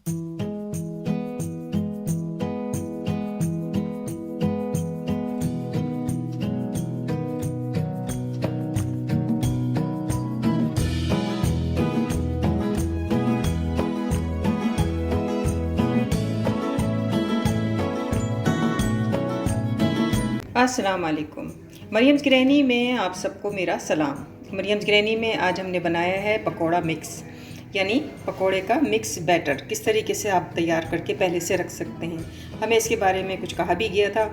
अस्सलाम वालेकुम। मरियम्स गृहिणी में आप सबको मेरा सलाम। मरियम्स गृहिणी में आज हमने बनाया है पकोड़ा मिक्स, यानी पकोड़े का मिक्स बैटर। किस तरीके से आप तैयार करके पहले से रख सकते हैं। हमें इसके बारे में कुछ कहा भी गया था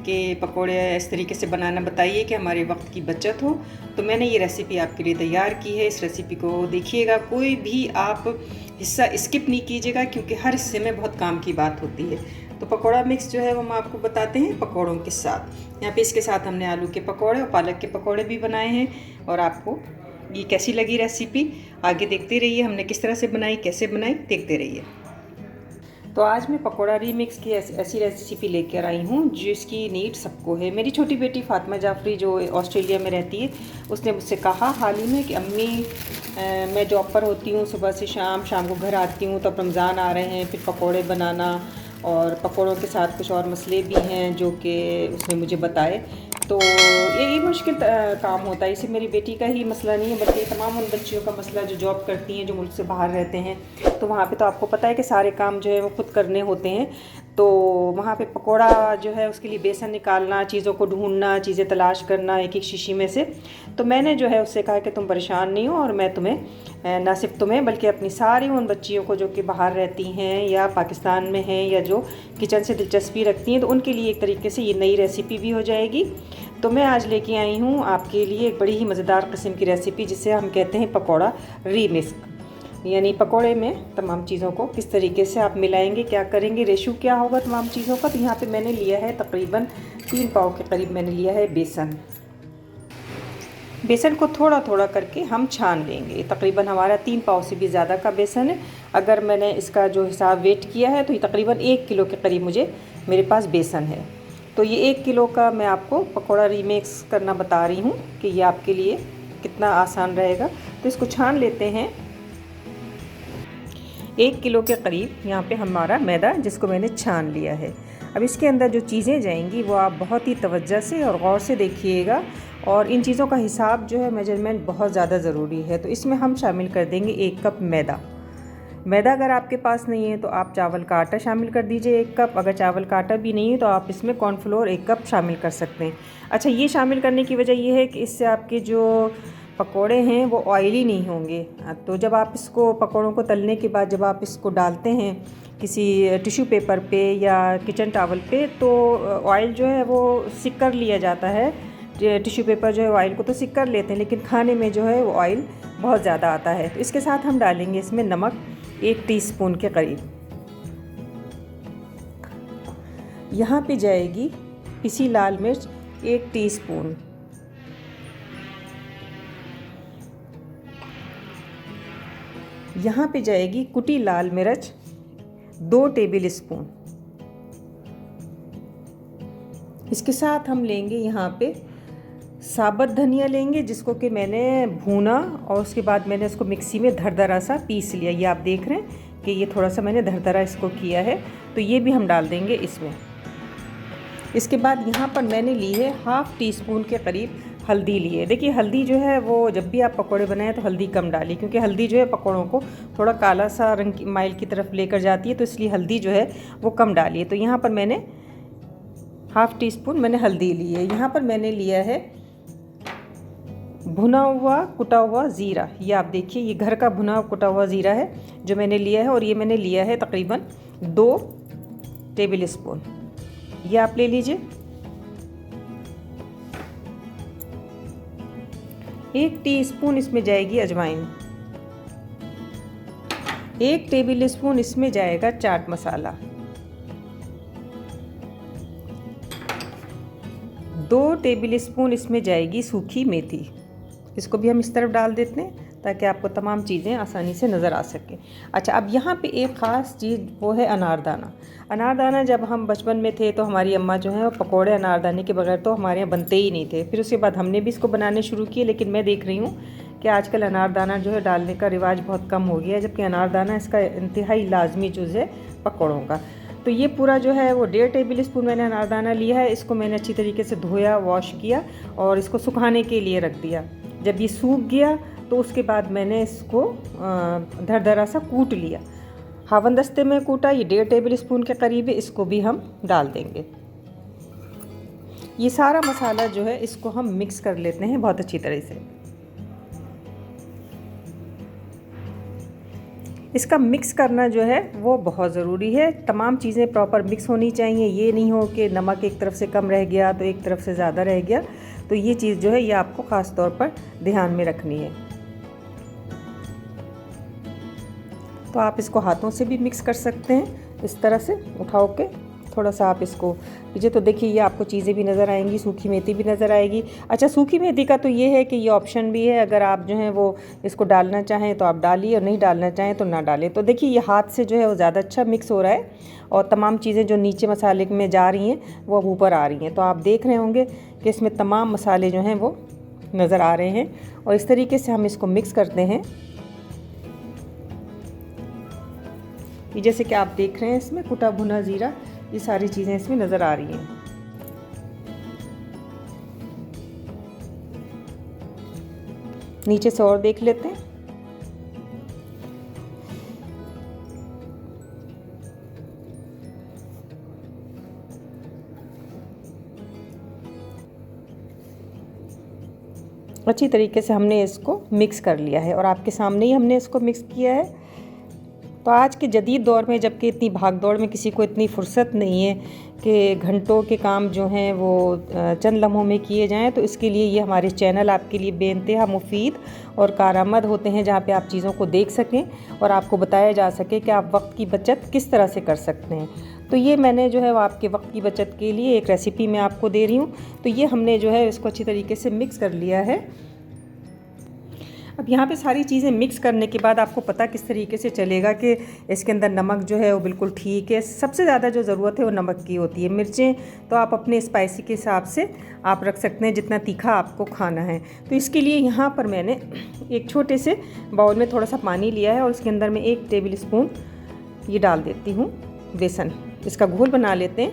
कि पकोड़े इस तरीके से बनाना बताइए कि हमारे वक्त की बचत हो। तो मैंने ये रेसिपी आपके लिए तैयार की है। इस रेसिपी को देखिएगा, कोई भी आप हिस्सा स्किप नहीं कीजिएगा, क्योंकि हर हिस्से में बहुत काम की बात होती है। तो पकोड़ा मिक्स जो है वो हम आपको बताते हैं पकोड़ों के साथ। यहाँ पे इसके साथ हमने आलू के पकोड़े और पालक के पकोड़े भी बनाए हैं। और आपको ये कैसी लगी रेसिपी आगे देखते रहिए, हमने किस तरह से बनाई, कैसे बनाई, देखते रहिए। तो आज मैं पकोड़ा रीमिक्स की ऐसी रेसिपी लेकर आई हूँ जिसकी नीड सबको है। मेरी छोटी बेटी फातिमा जाफरी जो ऑस्ट्रेलिया में रहती है, उसने मुझसे कहा हाल ही में कि अम्मी मैं जॉब पर होती हूँ, सुबह से शाम को घर आती हूँ, तो अब रमज़ान आ रहे हैं, फिर पकोड़े बनाना और पकोड़ों के साथ कुछ और मसले भी हैं जो कि उसने मुझे बताए। तो ये मुश्किल काम होता है। इसे मेरी बेटी का ही मसला नहीं है, बल्कि तमाम उन बच्चियों का मसला जो जॉब करती हैं, जो मुल्क से बाहर रहते हैं। तो वहाँ पे तो आपको पता है कि सारे काम जो है वो खुद करने होते हैं। तो वहाँ पे पकोड़ा जो है उसके लिए बेसन निकालना, चीज़ों को ढूंढना, चीज़ें तलाश करना एक एक शीशी में से। तो मैंने जो है उससे कहा कि तुम परेशान नहीं हो, और मैं तुम्हें ना सिर्फ तुम्हें बल्कि अपनी सारी उन बच्चियों को जो कि बाहर रहती हैं या पाकिस्तान में हैं या जो किचन से दिलचस्पी रखती हैं, तो उनके लिए एक तरीके से ये नई रेसिपी भी हो जाएगी। तो मैं आज लेके आई हूँ आपके लिए एक बड़ी ही मज़ेदार किस्म की रेसिपी, जिसे हम कहते हैं पकोड़ा रीमिक्स। यानी पकोड़े में तमाम चीज़ों को किस तरीके से आप मिलाएंगे, क्या करेंगे, रेशो क्या होगा तमाम चीज़ों का। तो यहाँ पे मैंने लिया है तकरीबन 3 पाव के करीब मैंने लिया है बेसन। बेसन को थोड़ा थोड़ा करके हम छान लेंगे। तकरीबन हमारा 3 पाव से भी ज़्यादा का बेसन है। अगर मैंने इसका जो हिसाब वेट किया है तो ये तकरीबन 1 किलो के करीब मेरे पास बेसन है। तो ये 1 किलो का मैं आपको पकोड़ा रीमिक्स करना बता रही हूँ कि ये आपके लिए कितना आसान रहेगा। तो इसको छान लेते हैं। 1 किलो के करीब यहाँ पे हमारा मैदा जिसको मैंने छान लिया है। अब इसके अंदर जो चीज़ें जाएंगी वो आप बहुत ही तवज्जो से और गौर से देखिएगा, और इन चीज़ों का हिसाब जो है मेजरमेंट बहुत ज़्यादा ज़रूरी है। तो इसमें हम शामिल कर देंगे 1 कप मैदा। मैदा अगर आपके पास नहीं है तो आप चावल का आटा शामिल कर दीजिए 1 कप। अगर चावल का आटा भी नहीं है तो आप इसमें कॉर्नफ्लोर 1 कप शामिल कर सकते हैं। अच्छा, ये शामिल करने की वजह ये है कि इससे आपके जो पकोड़े हैं वो ऑयली नहीं होंगे। तो जब आप इसको पकोड़ों को तलने के बाद जब आप इसको डालते हैं किसी टिश्यू पेपर पे या किचन टॉवल पे, तो ऑयल जो है वो सिक कर लिया जाता है। टिश्यू पेपर जो है ऑयल को तो सिक कर लेते हैं, लेकिन खाने में जो है वो ऑयल बहुत ज़्यादा आता है। तो इसके साथ हम डालेंगे इसमें नमक 1 टीस्पून के करीब। यहाँ पे जाएगी पिसी लाल मिर्च 1 टीस्पून। यहाँ पे जाएगी कुटी लाल मिर्च 2 टेबल स्पून। इसके साथ हम लेंगे यहाँ पे साबुत धनिया लेंगे, जिसको कि मैंने भूना और उसके बाद मैंने इसको मिक्सी में धरधरा सा पीस लिया। ये आप देख रहे हैं कि ये थोड़ा सा मैंने धरधरा इसको किया है। तो ये भी हम डाल देंगे इसमें। इसके बाद यहाँ पर मैंने ली है 1/2 टीस्पून के करीब हल्दी ली है। देखिए हल्दी जो है वो जब भी आप पकोड़े बनाएं तो हल्दी कम डालिए, क्योंकि हल्दी जो है पकोड़ों को थोड़ा काला सा रंग की माइल की तरफ लेकर जाती है, तो इसलिए हल्दी जो है वो कम डालिए। तो यहाँ पर मैंने 1/2 टीस्पून मैंने हल्दी ली है। यहाँ पर मैंने लिया है भुना हुआ कुटा हुआ ज़ीरा। ये आप देखिए, ये घर का भुना हुआ कुटा हुआ ज़ीरा है जो मैंने लिया है, और ये मैंने लिया है तकरीबन 2 टेबल स्पून। ये आप ले लीजिए। 1 टीस्पून इसमें जाएगी अजवाइन। 1 टेबल स्पून इसमें जाएगा चाट मसाला। 2 टेबल स्पून इसमें जाएगी सूखी मेथी। इसको भी हम इस तरफ डाल देते हैं ताकि आपको तमाम चीज़ें आसानी से नज़र आ सकें। अच्छा, अब यहाँ पे एक ख़ास चीज़ वो है अनारदाना। अनारदाना जब हम बचपन में थे तो हमारी अम्मा जो है वो पकोड़े अनारदाने के बगैर तो हमारे यहाँ बनते ही नहीं थे। फिर उसके बाद हमने भी इसको बनाने शुरू किए, लेकिन मैं देख रही हूँ कि आजकल अनारदाना जो है डालने का रिवाज बहुत कम हो गया है, जबकि अनारदाना इसका इंतहाई लाजमी जुज़ है पकौड़ों का। तो ये पूरा जो है वो 1.5 टेबल स्पून मैंने अनारदाना लिया है। इसको मैंने अच्छी तरीके से धोया, वॉश किया और इसको सुखाने के लिए रख दिया। जब ये सूख गया तो उसके बाद मैंने इसको दरदरा सा कूट लिया। हावन दस्ते में कूटा, ये 1.5 टेबल स्पून के करीब है। इसको भी हम डाल देंगे। ये सारा मसाला जो है इसको हम मिक्स कर लेते हैं बहुत अच्छी तरह से। इसका मिक्स करना जो है वो बहुत ज़रूरी है। तमाम चीज़ें प्रॉपर मिक्स होनी चाहिए। ये नहीं हो कि नमक एक तरफ से कम रह गया तो एक तरफ से ज़्यादा रह गया। तो ये चीज़ जो है ये आपको ख़ास तौर पर ध्यान में रखनी है। तो आप इसको हाथों से भी मिक्स कर सकते हैं, इस तरह से उठाओ के थोड़ा सा आप इसको पीछे। तो देखिए ये आपको चीज़ें भी नज़र आएंगी, सूखी मेथी भी नज़र आएगी। अच्छा, सूखी मेथी का तो ये है कि ये ऑप्शन भी है, अगर आप जो है वो इसको डालना चाहें तो आप डालिए और नहीं डालना चाहें तो ना डालें। तो देखिए ये हाथ से जो है वो ज़्यादा अच्छा मिक्स हो रहा है और तमाम चीज़ें जो नीचे मसाले में जा रही हैं वो अब ऊपर आ रही हैं। तो आप देख रहे होंगे कि इसमें तमाम मसाले जो हैं वो नज़र आ रहे हैं और इस तरीके से हम इसको मिक्स करते हैं। ये जैसे कि आप देख रहे हैं इसमें कुटा भुना ज़ीरा, ये सारी चीज़ें इसमें नज़र आ रही हैं। नीचे से और देख लेते हैं। अच्छी तरीके से हमने इसको मिक्स कर लिया है और आपके सामने ही हमने इसको मिक्स किया है। तो आज के जदीद दौर में, जबकि इतनी भाग दौड़ में किसी को इतनी फुर्सत नहीं है कि घंटों के काम जो हैं वो चंद लम्हों में किए जाएं, तो इसके लिए ये हमारे चैनल आपके लिए बेइंतहा मुफीद और कारआमद होते हैं, जहाँ पे आप चीज़ों को देख सकें और आपको बताया जा सके कि आप वक्त की बचत किस तरह से कर सकते हैं। तो ये मैंने जो है वो आपके वक्त की बचत के लिए एक रेसिपी मैं आपको दे रही हूँ। तो ये हमने जो है इसको अच्छी तरीके से मिक्स कर लिया है। अब यहाँ पे सारी चीज़ें मिक्स करने के बाद आपको पता किस तरीके से चलेगा कि इसके अंदर नमक जो है वो बिल्कुल ठीक है। सबसे ज़्यादा जो ज़रूरत है वो नमक की होती है। मिर्चें तो आप अपने स्पाइसी के हिसाब से आप रख सकते हैं, जितना तीखा आपको खाना है। तो इसके लिए यहाँ पर मैंने एक छोटे से बाउल में थोड़ा सा पानी लिया है और उसके अंदर मैं 1 टेबल स्पून ये डाल देती हूँ बेसन। इसका घोल बना लेते हैं।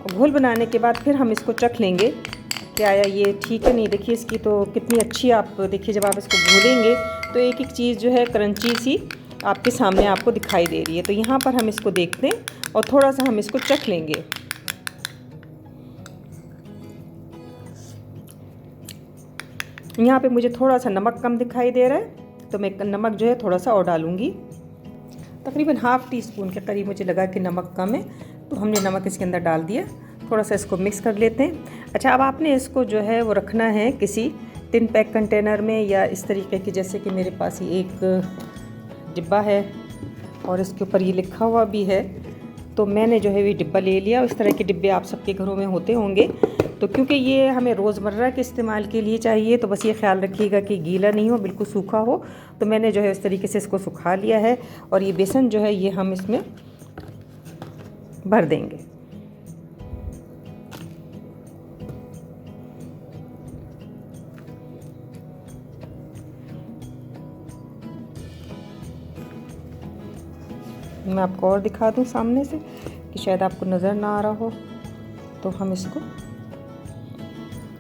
घोल बनाने के बाद फिर हम इसको चख लेंगे क्या आया ये ठीक है नहीं। देखिए इसकी तो कितनी अच्छी, आप देखिए जब आप इसको घोलेंगे तो एक एक चीज़ जो है क्रंची सी आपके सामने आपको दिखाई दे रही है। तो यहाँ पर हम इसको देखते हैं और थोड़ा सा हम इसको चख लेंगे। यहाँ पे मुझे थोड़ा सा नमक कम दिखाई दे रहा है, तो मैं नमक जो है थोड़ा सा और डालूँगी। तकरीबन ½ टीस्पून के करीब मुझे लगा कि नमक कम है, तो हमने नमक इसके अंदर डाल दिया। थोड़ा सा इसको मिक्स कर लेते हैं। अच्छा, अब आपने इसको जो है वो रखना है किसी टिन पैक कंटेनर में या इस तरीके की, जैसे कि मेरे पास ये एक डिब्बा है और इसके ऊपर ये लिखा हुआ भी है। तो मैंने जो है ये डिब्बा ले लिया। इस तरह के डिब्बे आप सबके घरों में होते होंगे। तो क्योंकि ये हमें रोज़मर्रा के इस्तेमाल के लिए चाहिए, तो बस ये ख्याल रखिएगा कि गीला नहीं हो, बिल्कुल सूखा हो। तो मैंने जो है इस तरीके से इसको सुखा लिया है और ये बेसन जो है ये हम इसमें भर देंगे। मैं आपको और दिखा दूं सामने से कि शायद आपको नज़र ना आ रहा हो। तो हम इसको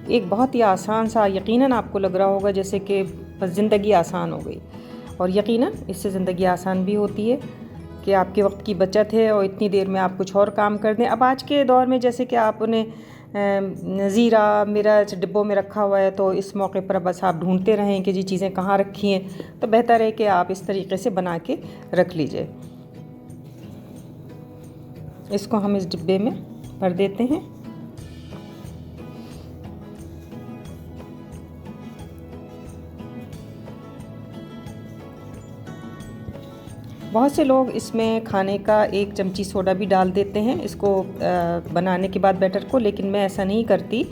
एक बहुत ही आसान सा, यकीनन आपको लग रहा होगा जैसे कि बस ज़िंदगी आसान हो गई, और यकीनन इससे ज़िंदगी आसान भी होती है कि आपके वक्त की बचत है और इतनी देर में आप कुछ और काम कर दें। अब आज के दौर में जैसे कि आपने ज़ीरा मिर्च डिब्बों में रखा हुआ है, तो इस मौके पर बस आप ढूंढते रहें कि जी चीज़ें कहाँ रखी हैं। तो बेहतर है कि आप इस तरीके से बना के रख लीजिए। इसको हम इस डिब्बे में भर देते हैं। बहुत से लोग इसमें खाने का 1 चमची सोडा भी डाल देते हैं इसको बनाने के बाद बैटर को, लेकिन मैं ऐसा नहीं करती,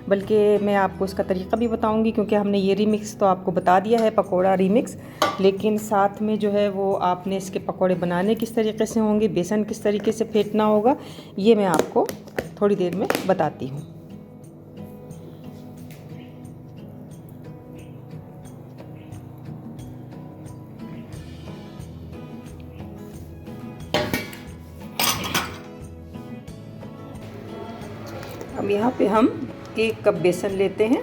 बल्कि मैं आपको इसका तरीक़ा भी बताऊंगी। क्योंकि हमने ये रीमिक्स तो आपको बता दिया है, पकोड़ा रीमिक्स, लेकिन साथ में जो है वो आपने इसके पकोड़े बनाने किस तरीके से होंगे, बेसन किस तरीके से फेंटना होगा, ये मैं आपको थोड़ी देर में बताती हूँ। अब यहाँ पे हम 1 कप बेसन लेते हैं,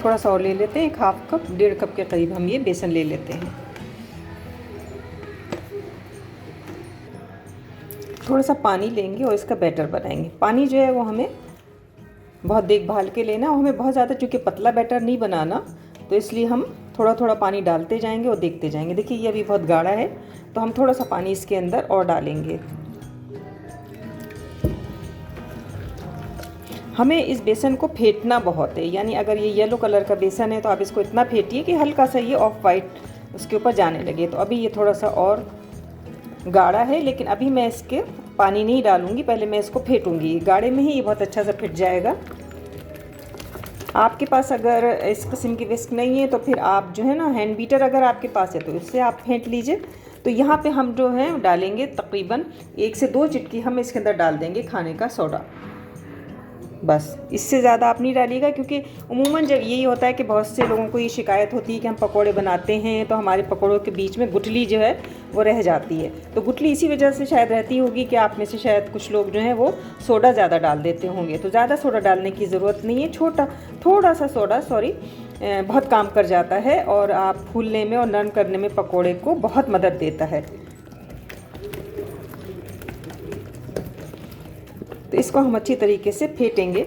थोड़ा सा और ले लेते हैं, 1 हाफ कप, 1.5 कप के करीब हम ये बेसन ले लेते हैं। थोड़ा सा पानी लेंगे और इसका बैटर बनाएंगे। पानी जो है वो हमें बहुत देखभाल के लेना, हमें बहुत ज़्यादा, चूँकि पतला बैटर नहीं बनाना, तो इसलिए हम थोड़ा थोड़ा पानी डालते जाएंगे और देखते जाएंगे। देखिए ये अभी बहुत गाढ़ा है, तो हम थोड़ा सा पानी इसके अंदर और डालेंगे। हमें इस बेसन को फेंटना बहुत है, यानी अगर ये येलो कलर का बेसन है तो आप इसको इतना फेंटिए कि हल्का सा ये ऑफ वाइट उसके ऊपर जाने लगे। तो अभी ये थोड़ा सा और गाढ़ा है, लेकिन अभी मैं इसके पानी नहीं डालूंगी, पहले मैं इसको फेंटूंगी। गाढ़े में ही ये बहुत अच्छा सा फिट जाएगा। आपके पास अगर इस किस्म की विस्क नहीं है तो फिर आप जो है ना, हैंड बीटर अगर आपके पास है तो इससे आप फेंट लीजिए। तो यहाँ पे हम जो है डालेंगे तकरीबन 1 से 2 चिटकी हम इसके अंदर डाल देंगे खाने का सोडा। बस इससे ज़्यादा आप नहीं डालिएगा, क्योंकि उमूमन जब यही होता है कि बहुत से लोगों को ये शिकायत होती है कि हम पकोड़े बनाते हैं तो हमारे पकोड़ों के बीच में गुठली जो है वो रह जाती है। तो गुठली इसी वजह से शायद रहती होगी कि आप में से शायद कुछ लोग जो हैं वो सोडा ज़्यादा डाल देते होंगे। तो ज़्यादा सोडा डालने की ज़रूरत नहीं है, थोड़ा सा सोडा बहुत काम कर जाता है और आप फूलने में और नरम करने में पकोड़े को बहुत मदद देता है। तो इसको हम अच्छी तरीके से फेंटेंगे।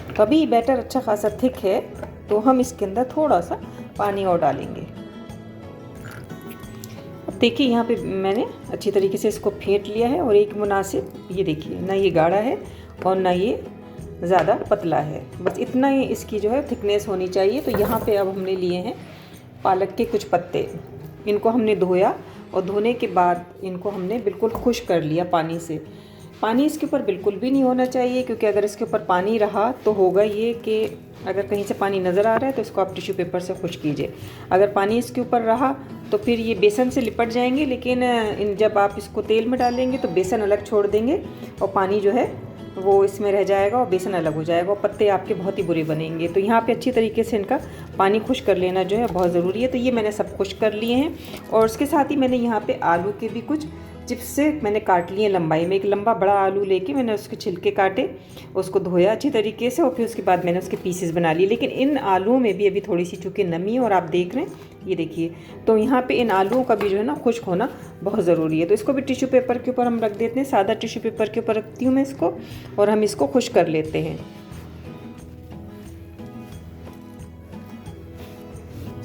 तो अभी बैटर अच्छा खासा थिक है, तो हम इसके अंदर थोड़ा सा पानी और डालेंगे। अब देखिए यहाँ पे मैंने अच्छी तरीके से इसको फेंट लिया है और एक मुनासिब, ये देखिए ना ये गाढ़ा है और ना ये ज़्यादा पतला है, बस इतना ही इसकी जो है थिकनेस होनी चाहिए। तो यहाँ पे अब हमने लिए हैं पालक के कुछ पत्ते, इनको हमने धोया और धोने के बाद इनको हमने बिल्कुल खुश्क कर लिया पानी से। पानी इसके ऊपर बिल्कुल भी नहीं होना चाहिए, क्योंकि अगर इसके ऊपर पानी रहा तो होगा ये कि अगर कहीं से पानी नज़र आ रहा है तो इसको आप टिश्यू पेपर से खुश्क कीजिए। अगर पानी इसके ऊपर रहा तो फिर ये बेसन से लिपट जाएंगे, लेकिन जब आप इसको तेल में डालेंगे तो बेसन अलग छोड़ देंगे और पानी जो है वो इसमें रह जाएगा और बेसन अलग हो जाएगा और पत्ते आपके बहुत ही बुरे बनेंगे। तो यहाँ पे अच्छी तरीके से इनका पानी खुश्क कर लेना जो है बहुत ज़रूरी है। तो ये मैंने सब खुश्क कर लिए हैं और उसके साथ ही मैंने यहाँ पे आलू के भी कुछ चिप्स से मैंने काट लिए लंबाई में। एक लंबा बड़ा आलू लेके मैंने उसके छिलके काटे, उसको धोया अच्छी तरीके से और फिर उसके बाद मैंने उसके पीसेस बना लिए। लेकिन इन आलूओं में भी अभी थोड़ी सी चूँकि नमी है और आप देख रहे हैं ये देखिए, तो यहाँ पे इन आलूओं का भी जो है ना खुश्क होना बहुत ज़रूरी है। तो इसको भी टिश्यू पेपर के ऊपर हम रख देते हैं, सादा टिश्यू पेपर के ऊपर रखती हूँ मैं इसको, और हम इसको खुश्क कर लेते हैं।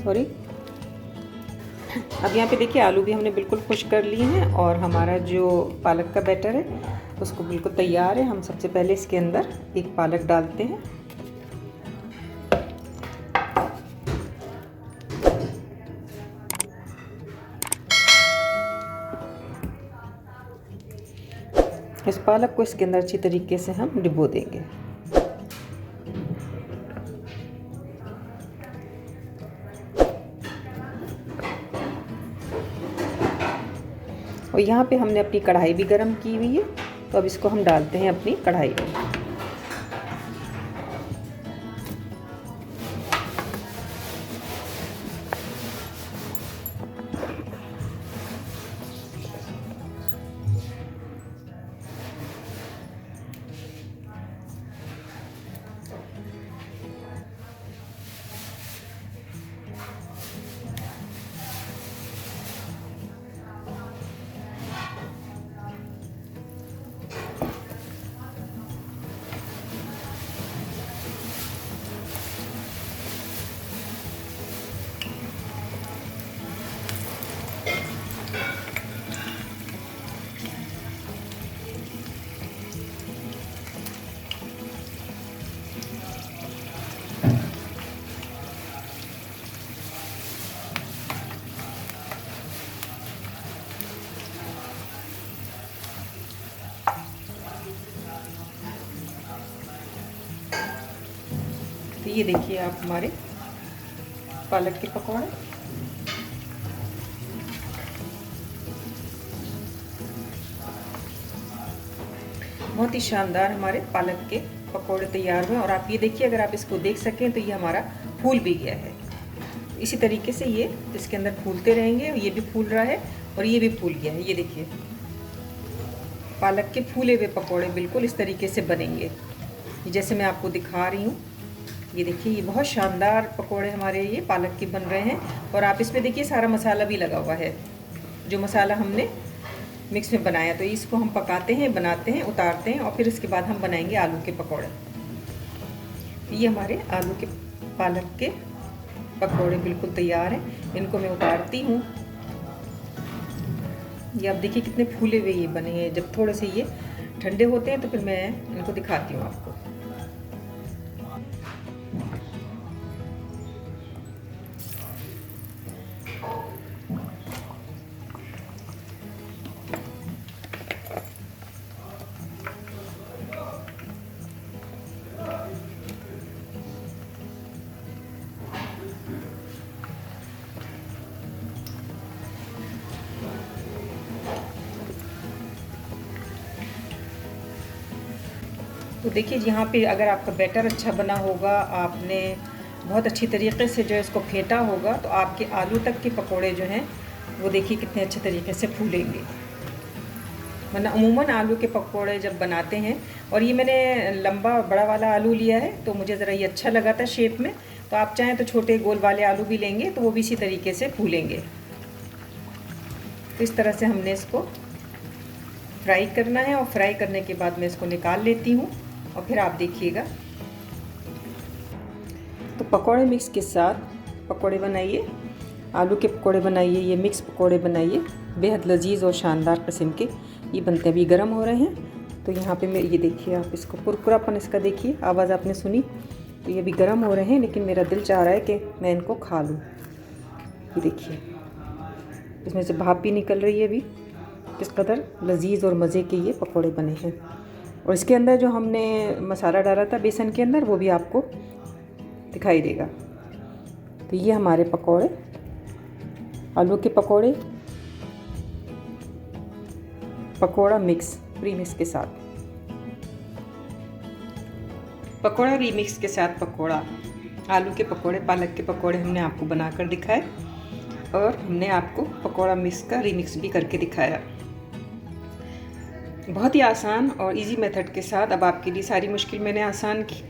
सॉरी, अब यहाँ पे देखिए आलू भी हमने बिल्कुल खुश्क कर लिए हैं और हमारा जो पालक का बैटर है उसको बिल्कुल तैयार है। हम सबसे पहले इसके अंदर एक पालक डालते हैं, इस पालक को इसके अंदर अच्छी तरीके से हम डिबो देंगे। और यहाँ पे हमने अपनी कढ़ाई भी गरम की हुई है, तो अब इसको हम डालते हैं अपनी कढ़ाई में। तो ये देखिए आप हमारे पालक के पकौड़े बहुत ही शानदार हमारे पालक के पकोड़े तैयार हुए। और आप ये देखिए, अगर आप इसको देख सकें तो ये हमारा फूल भी गया है। इसी तरीके से ये इसके अंदर फूलते रहेंगे। ये भी फूल रहा है और ये भी फूल गया है। ये देखिए, पालक के फूले हुए पकोड़े बिल्कुल इस तरीके से बनेंगे, जैसे मैं आपको दिखा रही हूँ। ये देखिए, ये बहुत शानदार पकोड़े हमारे ये पालक के बन रहे हैं। और आप इसमें देखिए सारा मसाला भी लगा हुआ है, जो मसाला हमने मिक्स में बनाया। तो इसको हम पकाते हैं, बनाते हैं, उतारते हैं और फिर इसके बाद हम बनाएंगे आलू के पकोड़े। ये हमारे आलू के पालक के पकोड़े बिल्कुल तैयार हैं। इनको मैं उतारती हूँ। ये आप देखिए कितने फूले हुए ये बने हैं। जब थोड़े से ये ठंडे होते हैं तो फिर मैं इनको दिखाती हूँ आपको। तो देखिए, यहाँ पे अगर आपका बैटर अच्छा बना होगा, आपने बहुत अच्छी तरीके से जो इसको फेंटा होगा, तो आपके आलू तक के पकोड़े जो हैं वो देखिए कितने अच्छे तरीके से फूलेंगे। वरना अमूमन आलू के पकोड़े जब बनाते हैं, और ये मैंने लंबा बड़ा वाला आलू लिया है तो मुझे ज़रा ये अच्छा लगा था शेप में। तो आप चाहें तो छोटे गोल वाले आलू भी लेंगे तो वो भी इसी तरीके से फूलेंगे। तो इस तरह से हमने इसको फ्राई करना है, और फ्राई करने के बाद मैं इसको निकाल लेती हूँ और फिर आप देखिएगा। तो पकोड़े मिक्स के साथ पकोड़े बनाइए, आलू के पकोड़े बनाइए, ये मिक्स पकोड़े बनाइए, बेहद लजीज और शानदार किस्म के ये बनते हैं। अभी गर्म हो रहे हैं। तो यहाँ पे ये देखिए, आप इसको कुरकुरापन इसका देखिए, आवाज़ आपने सुनी। तो ये भी गर्म हो रहे हैं, लेकिन मेरा दिल चाह रहा है कि मैं इनको खा लूँ। ये देखिए, इसमें से भाप भी निकल रही है। अभी किस कदर लजीज और मज़े के ये पकोड़े बने हैं। और इसके अंदर जो हमने मसाला डाला था बेसन के अंदर, वो भी आपको दिखाई देगा। तो ये हमारे पकोड़े, आलू के पकोड़े, पकोड़ा मिक्स प्रीमिक्स के साथ, पकोड़ा रीमिक्स के साथ पकोड़ा, आलू के पकोड़े, पालक के पकोड़े हमने आपको बनाकर दिखाए। और हमने आपको पकोड़ा मिक्स का रीमिक्स भी करके दिखाया। बहुत ही आसान और इजी मेथड के साथ अब आपके लिए सारी मुश्किल मैंने आसान की।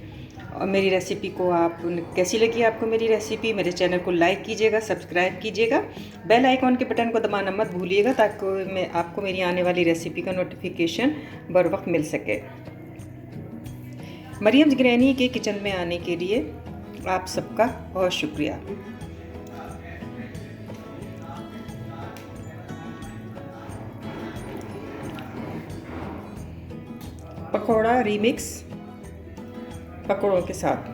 और मेरी रेसिपी को आप कैसी लगी आपको मेरी रेसिपी? मेरे चैनल को लाइक कीजिएगा, सब्सक्राइब कीजिएगा, बेल आइकॉन के बटन को दबाना मत भूलिएगा, ताकि आपको मेरी आने वाली रेसिपी का नोटिफिकेशन बर वक्त मिल सके। मरियम्स ग्रैनी के किचन में आने के लिए आप सबका बहुत शुक्रिया। पकोड़ा रीमिक्स पकोड़ों के साथ।